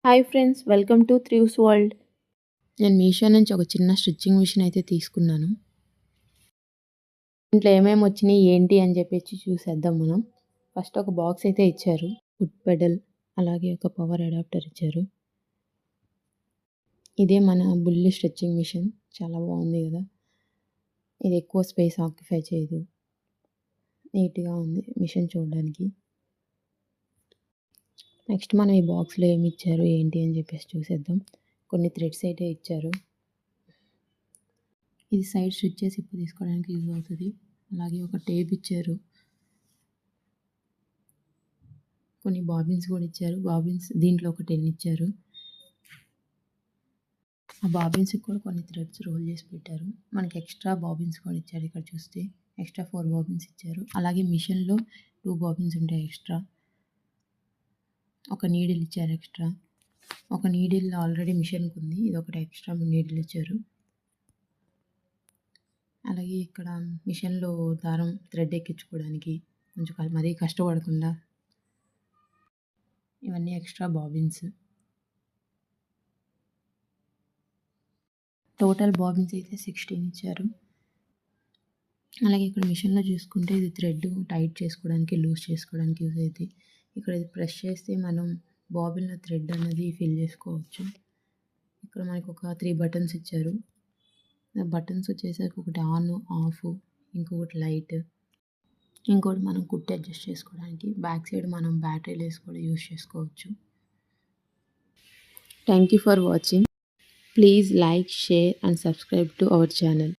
Hi friends, welcome to త్రివ్స్ world. నేను మీషో నుంచి ఒక చిన్న స్టిచ్చింగ్ మిషన్ అయితే తీసుకున్నాను. ఇంట్లో ఏమేమి వచ్చినాయి ఏంటి అని చెప్పేసి చూసేద్దాం మనం. ఫస్ట్ ఒక బాక్స్ అయితే ఇచ్చారు, ఫుట్ పెడల్, అలాగే ఒక పవర్ అడాప్టర్ ఇచ్చారు. ఇదే మన బుల్లి స్టిచ్చింగ్ మిషన్, చాలా బాగుంది కదా. ఇది ఎక్కువ స్పేస్ ఆక్యుపై చేయదు, నీట్గా ఉంది మిషన్ చూడడానికి. నెక్స్ట్ మనం ఈ బాక్స్లో ఏమి ఇచ్చారు ఏంటి అని చెప్పేసి చూసేద్దాం. కొన్ని థ్రెడ్స్ అయితే ఇచ్చారు. ఇది సైడ్ స్టిచ్ చేసి ఇప్పుడు తీసుకోవడానికి యూజ్ అవుతుంది. అలాగే ఒక టేప్ ఇచ్చారు, కొన్ని బాబిన్స్ కూడా ఇచ్చారు. బాబిన్స్ దీంట్లో ఒక 10 ఇచ్చారు. ఆ బాబిన్స్కి కూడా కొన్ని థ్రెడ్స్ రోల్ చేసి పెట్టారు. మనకి ఎక్స్ట్రా బాబిన్స్ కూడా ఇచ్చారు. ఇక్కడ చూస్తే ఎక్స్ట్రా 4 బాబిన్స్ ఇచ్చారు. అలాగే మిషన్లో 2 బాబిన్స్ ఉంటాయి ఎక్స్ట్రా. ఒక నీడిల్ ఇచ్చారు ఎక్స్ట్రా. ఒక నీడిల్ ఆల్రెడీ మిషన్కి ఉంది, ఇది ఒకటి ఎక్స్ట్రా నీడిల్ ఇచ్చారు. అలాగే ఇక్కడ మిషన్లో దారం థ్రెడ్ ఎక్కించుకోవడానికి కొంచెం మరీ కష్టపడకుండా ఇవన్నీ ఎక్స్ట్రా బాబిన్స్. టోటల్ బాబిన్స్ అయితే 16 ఇచ్చారు. అలాగే ఇక్కడ మిషన్లో చూసుకుంటే ఇది థ్రెడ్ టైట్ చేసుకోవడానికి, లూజ్ చేసుకోవడానికి యూజ్ అవుతుంది. ఇక్కడ ఇది ప్రెస్ చేస్తే మనం బాబిన్లో థ్రెడ్ అనేది ఫిల్ చేసుకోవచ్చు. ఇక్కడ మనకు ఒక 3 బటన్స్ ఇచ్చారు. బటన్స్ వచ్చేసరికి ఒకటి ఆన్, ఆఫ్, ఇంకొకటి లైట్, ఇంకోటి మనం కుట్టి అడ్జస్ట్ చేసుకోవడానికి. బ్యాక్ సైడ్ మనం బ్యాటరీలు వేసి కూడా యూజ్ చేసుకోవచ్చు. Thank you for watching. Please like, share and subscribe to our channel.